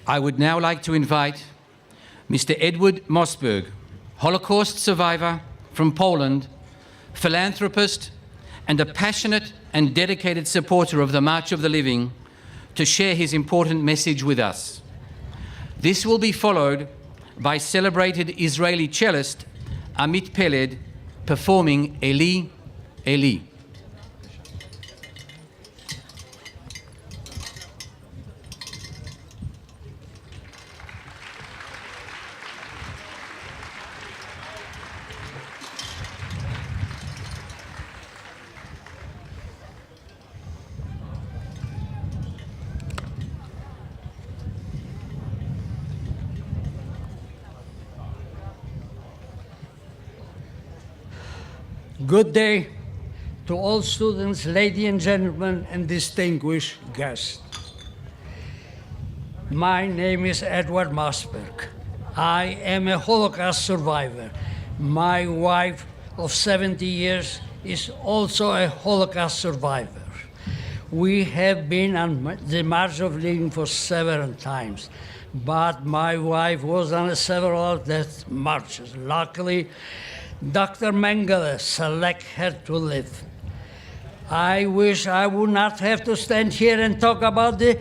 I would now like to invite Mr. Edward Mosberg, Holocaust survivor from Poland, philanthropist, and a passionate and dedicated supporter of the March of the Living, to share his important message with us. This will be followed by celebrated Israeli cellist Amit Peled performing Eli, Eli. Good day to all students, ladies and gentlemen, and distinguished guests. My name is Edward Mosberg. I am a Holocaust survivor. My wife of 70 years is also a Holocaust survivor. We have been on the March of Living for several times, but my wife was on several death marches. Luckily, Dr. Mengele select her to live. I wish I would not have to stand here and talk about the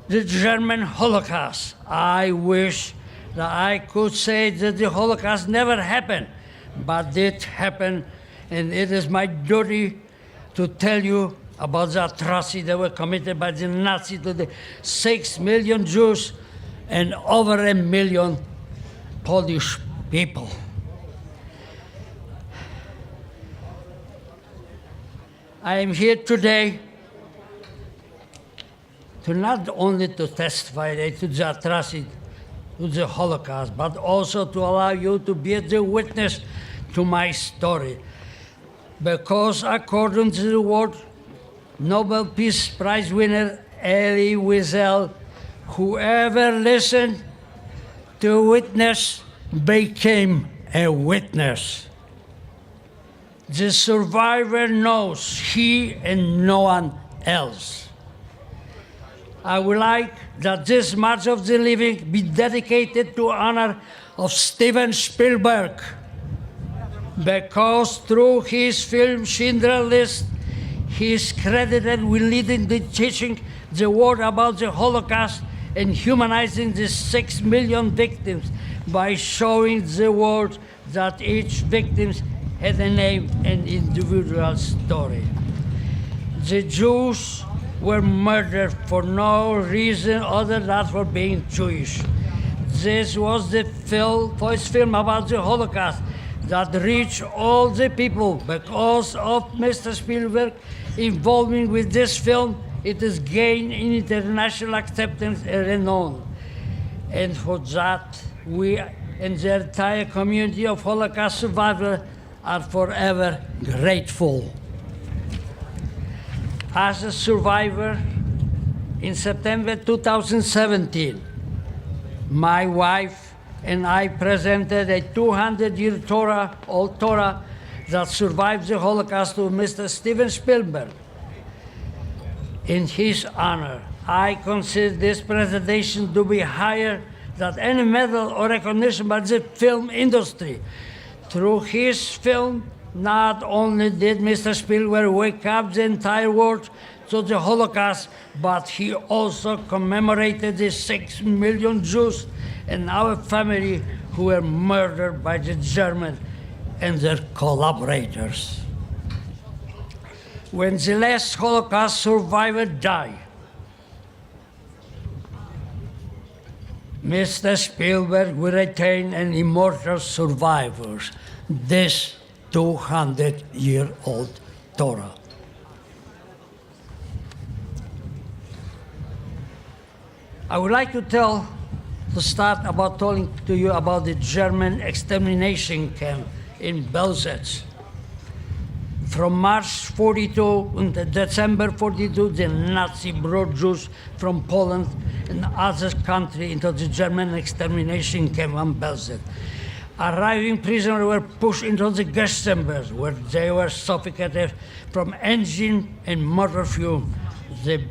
German Holocaust. I wish that I could say that the Holocaust never happened, but it happened, and it is my duty to tell you about the atrocities that were committed by the Nazis to the 6 million Jews and over 1 million Polish people. I am here today to not only to testify to the atrocity, to the Holocaust, but also to allow you to be the witness to my story. Because according to the World Nobel Peace Prize winner Elie Wiesel, whoever listened to witness became a witness. The survivor knows he and no one else. I would like that this March of the Living be dedicated to honor of Steven Spielberg, because through his film Schindler's List, he is credited with leading the teaching the world about the Holocaust and humanizing the 6 million victims by showing the world that each victim had a name and individual story. The Jews were murdered for no reason other than for being Jewish. This was the first film about the Holocaust that reached all the people. Because of Mr. Spielberg involvement with this film, it has gained international acceptance and renown. And for that, we and the entire community of Holocaust survivors are forever grateful. As a survivor, in September 2017, my wife and I presented a 200-year old Torah that survived the Holocaust to Mr. Steven Spielberg. In his honor, I consider this presentation to be higher than any medal or recognition by the film industry. Through his film, not only did Mr. Spielberg wake up the entire world to the Holocaust, but he also commemorated the 6 million Jews and our family who were murdered by the Germans and their collaborators. When the last Holocaust survivor died, Mr. Spielberg will retain an immortal survivor, this 200-year-old Torah. I would like to start about telling to you about the German extermination camp in Belzec. From March 42 until December 42, the Nazi brought Jews from Poland and other countries into the German extermination camp in Belzec. Arriving prisoners were pushed into the gas chambers, where they were suffocated from engine and motor fume. They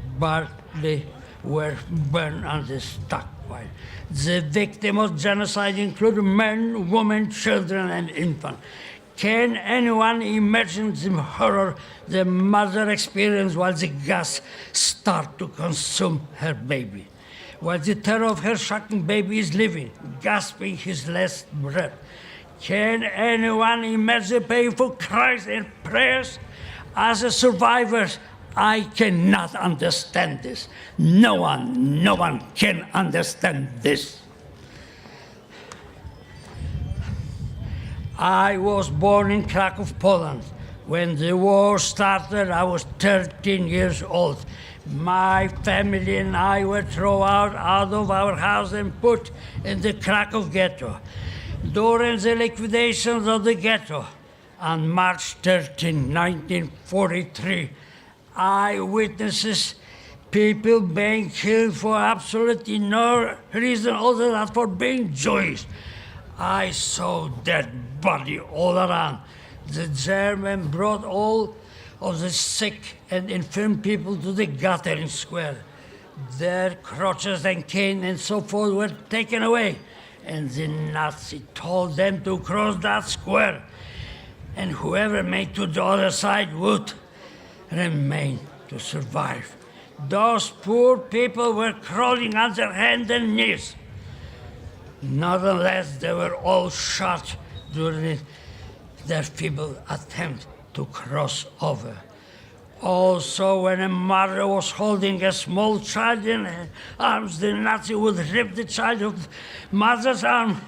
were burned on the stockpile. The victims of genocide include men, women, children, and infants. Can anyone imagine the horror the mother experienced while the gas started to consume her baby? While the terror of her shocking baby is living, gasping his last breath. Can anyone imagine painful cries and prayers? As a survivor, I cannot understand this. No one can understand this. I was born in Krakow, Poland. When the war started, I was 13 years old. My family and I were thrown out of our house and put in the Krakow ghetto. During the liquidations of the ghetto, on March 13, 1943, eyewitnesses, people being killed for absolutely no reason other than for being Jewish. I saw dead body all around. The German brought all of the sick and infirm people to the gathering square. Their crutches and cane and so forth were taken away, and the Nazi told them to cross that square, and whoever made to the other side would remain to survive. Those poor people were crawling on their hands and knees. Nonetheless, they were all shot during their feeble attempt to cross over. Also, when a mother was holding a small child in her arms, the Nazi would rip the child of mother's arm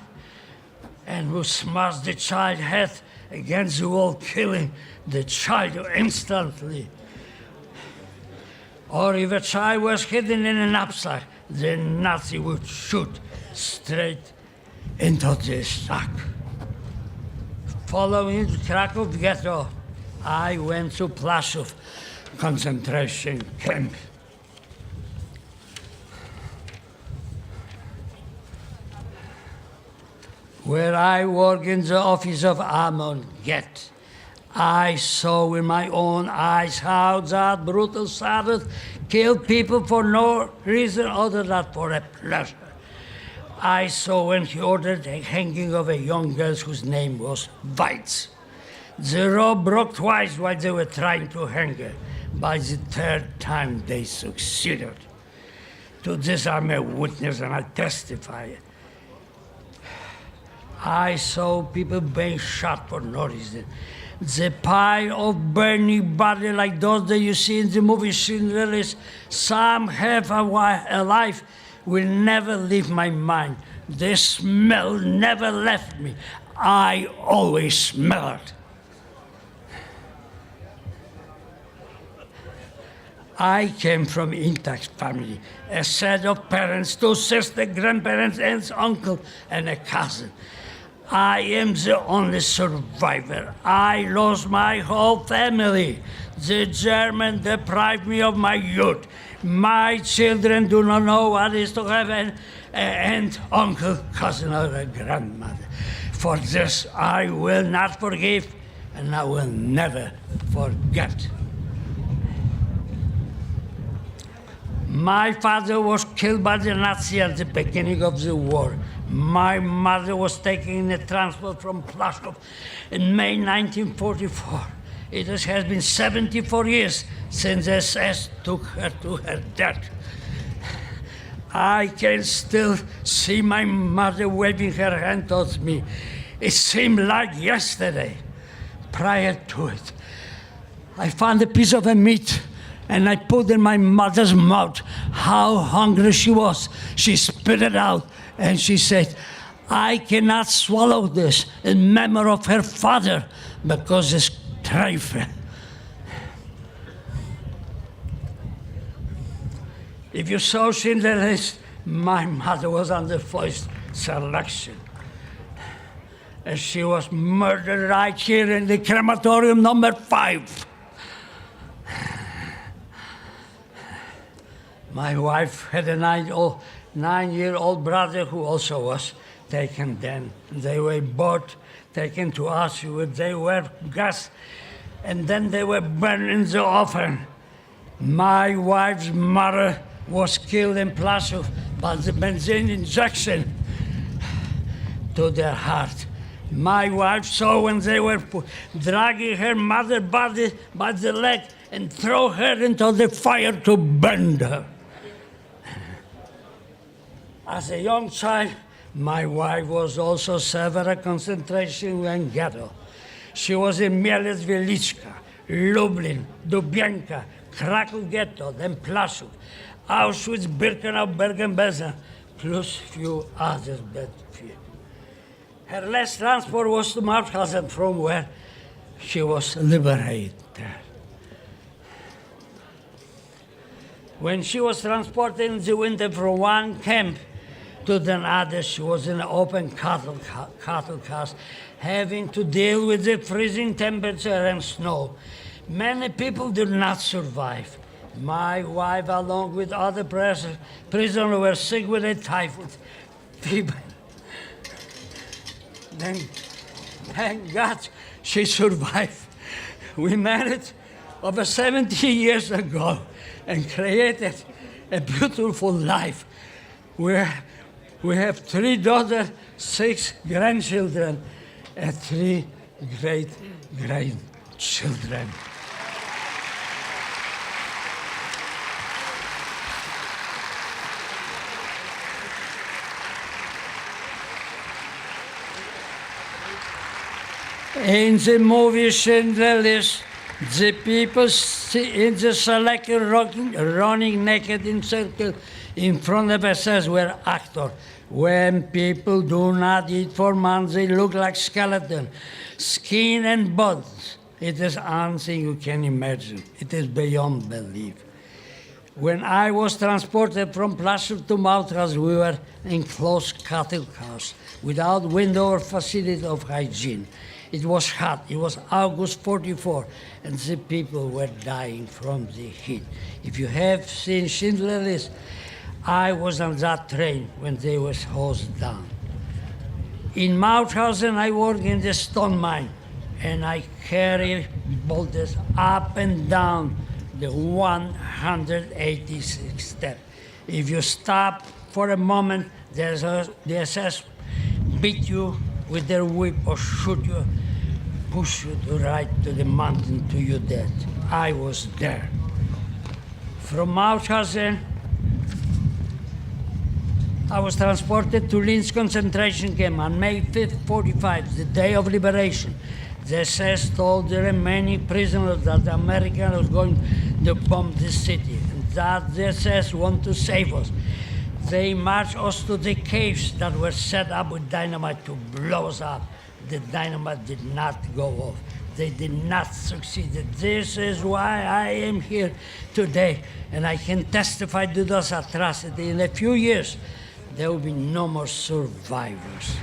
and would smash the child's head against the wall, killing the child instantly. Or if a child was hidden in a knapsack, the Nazi would shoot straight into the sack. Following the Krakow ghetto, I went to Plaszow concentration camp. Where I worked in the office of Amon Get. I saw with my own eyes how that brutal Sabbath killed people for no reason other than for a pleasure. I saw when he ordered the hanging of a young girl whose name was Weitz. The rope broke twice while they were trying to hang her. By the third time, they succeeded. To this, I'm a witness and I testify. I saw people being shot for no reason. The pile of burning bodies like those that you see in the movie Schindler, some half alive, will never leave my mind. The smell never left me. I always smell it. I came from intact family, a set of parents, 2 sisters, grandparents, aunts, uncle, and a cousin. I am the only survivor. I lost my whole family. The Germans deprived me of my youth. My children do not know what it is to have an aunt, uncle, cousin, or a grandmother. For this, I will not forgive, and I will never forget. My father was killed by the Nazis at the beginning of the war. My mother was taken in a transport from Plaszow in May 1944. It has been 74 years since SS took her to her death. I can still see my mother waving her hand towards me. It seemed like yesterday. Prior to it, I found a piece of meat and I put it in my mother's mouth. How hungry she was. She spit it out and she said, I cannot swallow this in memory of her father because it's trifle. If you saw Schindler's List, my mother was on the first selection. And she was murdered right here in the crematorium number 5. My wife had a 9-year-old brother who also was taken then. They were both taken to Auschwitz. They were gassed, and then they were burned in the oven. My wife's mother was killed in Plaszow by the benzene injection to their heart. My wife saw when they were dragging her mother's body by the leg and throw her into the fire to burn her. As a young child, my wife was also several concentration and ghetto. She was in Mielec Wieliczka, Lublin, Dubienka, Krakow ghetto, then Plaszow, Auschwitz, Birkenau, Bergen-Belsen, plus few others, but few. Her last transport was to Mauthausen, from where she was liberated. When she was transported in the winter from one camp to the other, she was in an open cattle cars, having to deal with the freezing temperature and snow. Many people did not survive. My wife, along with other prisoners, were sick with a typhoid fever. Then, thank God, she survived. We married over 70 years ago and created a beautiful life where we have 3 daughters, 6 grandchildren, and 3 great-grandchildren. In the movie Schindler's List, the people in the selector running naked in circle in front of SS were actors. When people do not eat for months, they look like skeletons, skin and bones. It is anything you can imagine. It is beyond belief. When I was transported from Plaszow to Mauthausen, we were in closed cattle cars without window or facility of hygiene. It was hot. It was August 44, and the people were dying from the heat. If you have seen Schindler's List, I was on that train when they were hosed down. In Mauthausen, I work in the stone mine, and I carry boulders up and down the 186 step. If you stop for a moment, the SS beat you with their whip or shoot you, push you right to the mountain to your death. I was there. From Mauthausen, I was transported to Linz concentration camp on May 5th, 45, the day of liberation. The SS told the remaining prisoners that the Americans was going to bomb the city, and that the SS want to save us. They marched us to the caves that were set up with dynamite to blow us up. The dynamite did not go off. They did not succeed. This is why I am here today, and I can testify to those atrocities. In a few years, there will be no more survivors.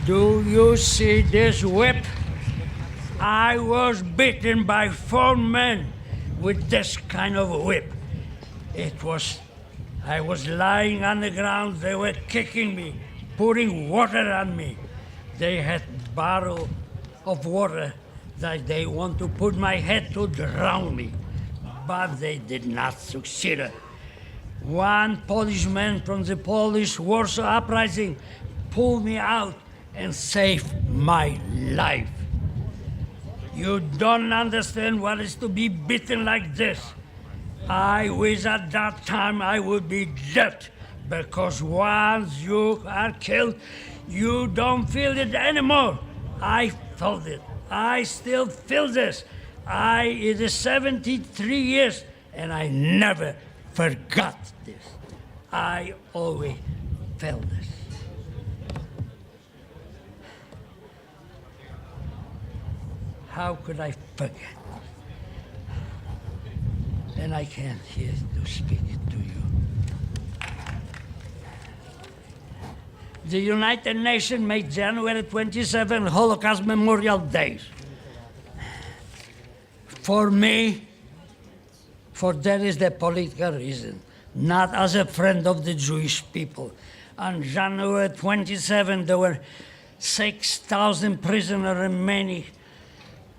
Do you see this whip? I was beaten by 4 men with this kind of whip. I was lying on the ground, they were kicking me, putting water on me. They had barrel of water that they want to put my head to drown me, but they did not succeed. One Polishman from the Polish Warsaw Uprising pulled me out and saved my life. You don't understand what it's to be beaten like this. I wish at that time I would be dead, because once you are killed, you don't feel it anymore. I felt it. I still feel this. It is 73 years, and I never forgot this. I always felt this. How could I forget? And I can't hear to speak to you. The United Nations made January 27 Holocaust Memorial Days. For me, for that is the political reason, not as a friend of the Jewish people. On January 27, there were 6,000 prisoners remaining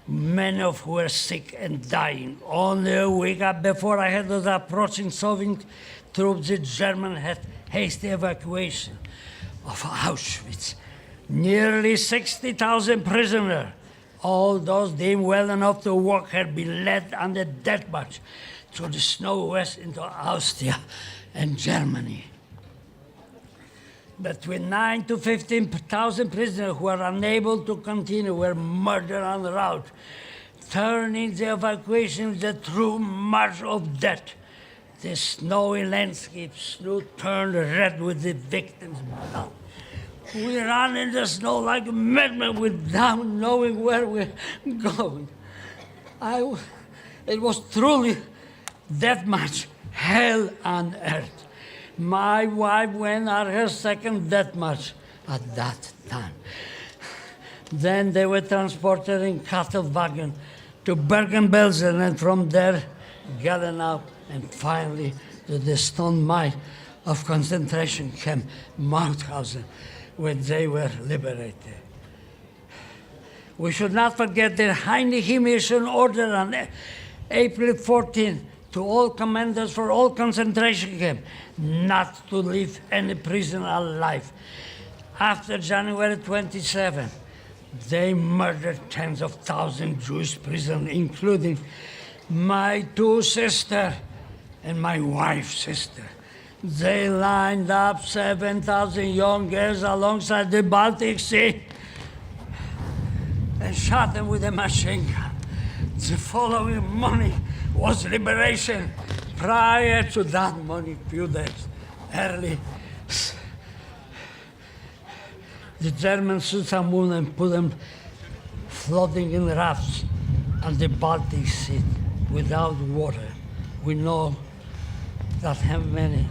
many of who were sick and dying. Only a week before I heard of the approaching Soviet troops, the Germans had hasty evacuation of Auschwitz. Nearly 60,000 prisoners, all those deemed well enough to walk, had been led on the death march through the snow west into Austria and Germany. Between 9 to 15,000 prisoners who were unable to continue were murdered en route, turning the evacuation into the true march of death. The snowy landscapes turned red with the victims' blood. We ran in the snow like madmen without knowing where we were going. It was truly death march, hell on earth. My wife went on her second death march at that time. Then they were transported in cattle wagon to Bergen-Belsen, and from there, Birkenau, and finally to the stone mine of concentration camp Mauthausen, where they were liberated. We should not forget the Heinrich Himmler's order on April 14 to all commanders for all concentration camps not to leave any prisoner alive. After January 27, they murdered tens of thousands of Jewish prisoners, including my two sisters and my wife's sister. They lined up 7,000 young girls alongside the Baltic Sea and shot them with a machine gun. The following morning was liberation. Prior to that morning, few days early, the Germans took some women and put them floating in rafts on the Baltic Sea without water. We know that how many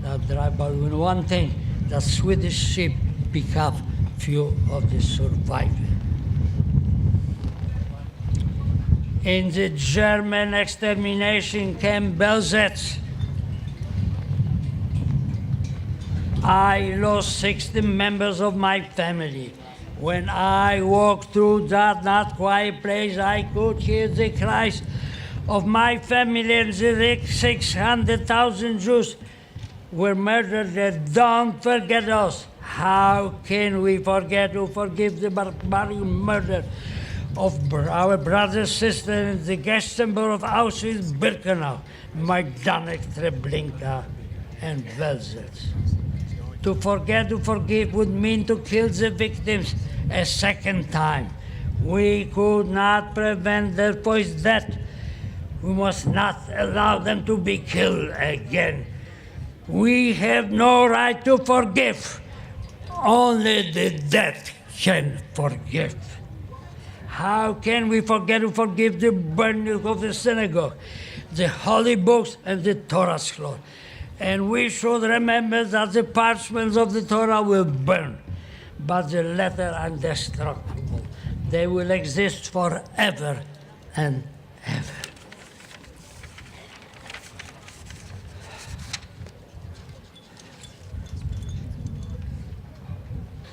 that drive, but we know one thing, that Swedish ship pick up few of the survivors. In the German extermination camp Belzec, I lost 60 members of my family. When I walked through that not quiet place, I could hear the cries of my family, and the 600,000 Jews were murdered. That don't forget us. How can we forget or forgive the barbaric murder of our brothers, sisters in the gas chamber of Auschwitz, Birkenau, Majdanek, Treblinka, and Belzec? To forget to forgive would mean to kill the victims a second time. We could not prevent their first death. We must not allow them to be killed again. We have no right to forgive. Only the dead can forgive. How can we forget to forgive the burning of the synagogue, the holy books, and the Torah scroll? And we should remember that the parchments of the Torah will burn, but the letter are indestructible. They will exist forever and ever.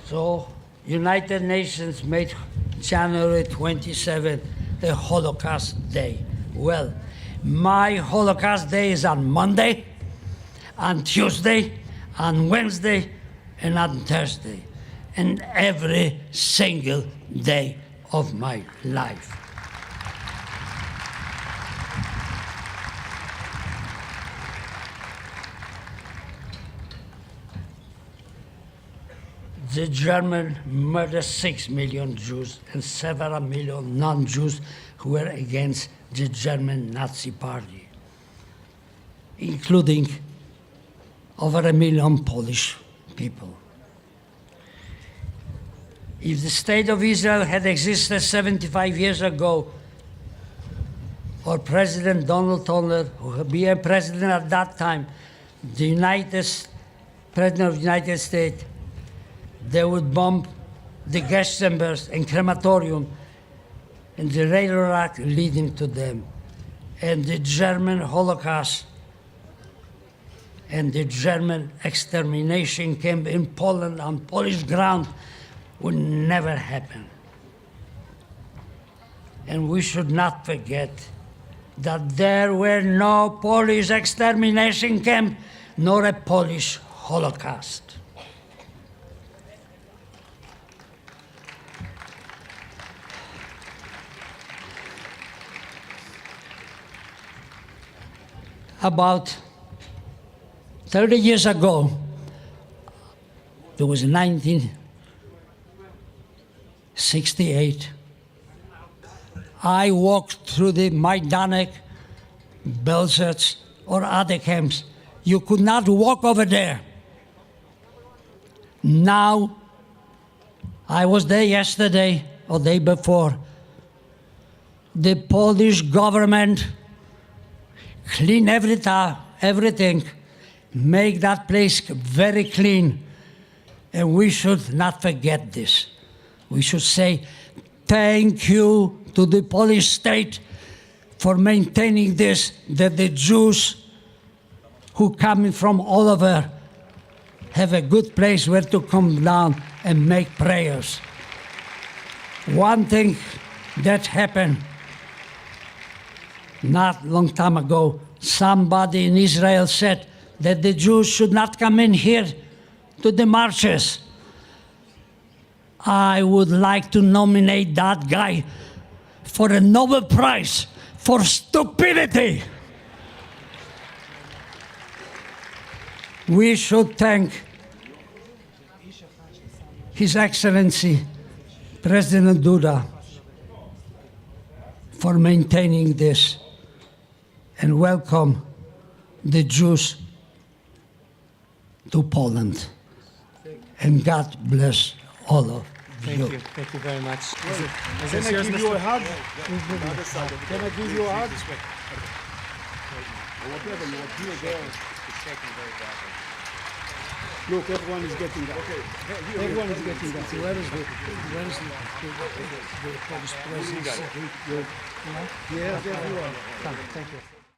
So, United Nations made January 27 the Holocaust Day. Well, my Holocaust Day is on Monday, on Tuesday, on Wednesday, and on Thursday, and every single day of my life. The Germans murdered 6 million Jews and several million non-Jews who were against the German Nazi Party, including over 1 million Polish people. If the state of Israel had existed 75 years ago, or President Donald Trump, who had been a president at that time, President of the United States, they would bomb the gas chambers and crematorium and the railroad leading to them. And the German Holocaust and the German extermination camp in Poland on Polish ground would never happen. And we should not forget that there were no Polish extermination camp nor a Polish Holocaust. About 30 years ago, it was 1968, I walked through the Majdanek, Belzec, or other camps. You could not walk over there. Now, I was there yesterday or day before. The Polish government clean everything, make that place very clean. And we should not forget this. We should say thank you to the Polish state for maintaining this, that the Jews who come from all over have a good place where to come down and make prayers. One thing that happened not long time ago, somebody in Israel said that the Jews should not come in here to the marches. I would like to nominate that guy for a Nobel Prize for stupidity. We should thank His Excellency President Duda for maintaining this and welcome the Jews to Poland. And God bless all of you. Thank you very much. Can I give you a hug? Can I give you a hug? Whatever, you are here, there. Look, everyone is getting that. Everyone is getting that. Where is the Polish president? Yes, everyone. Thank you.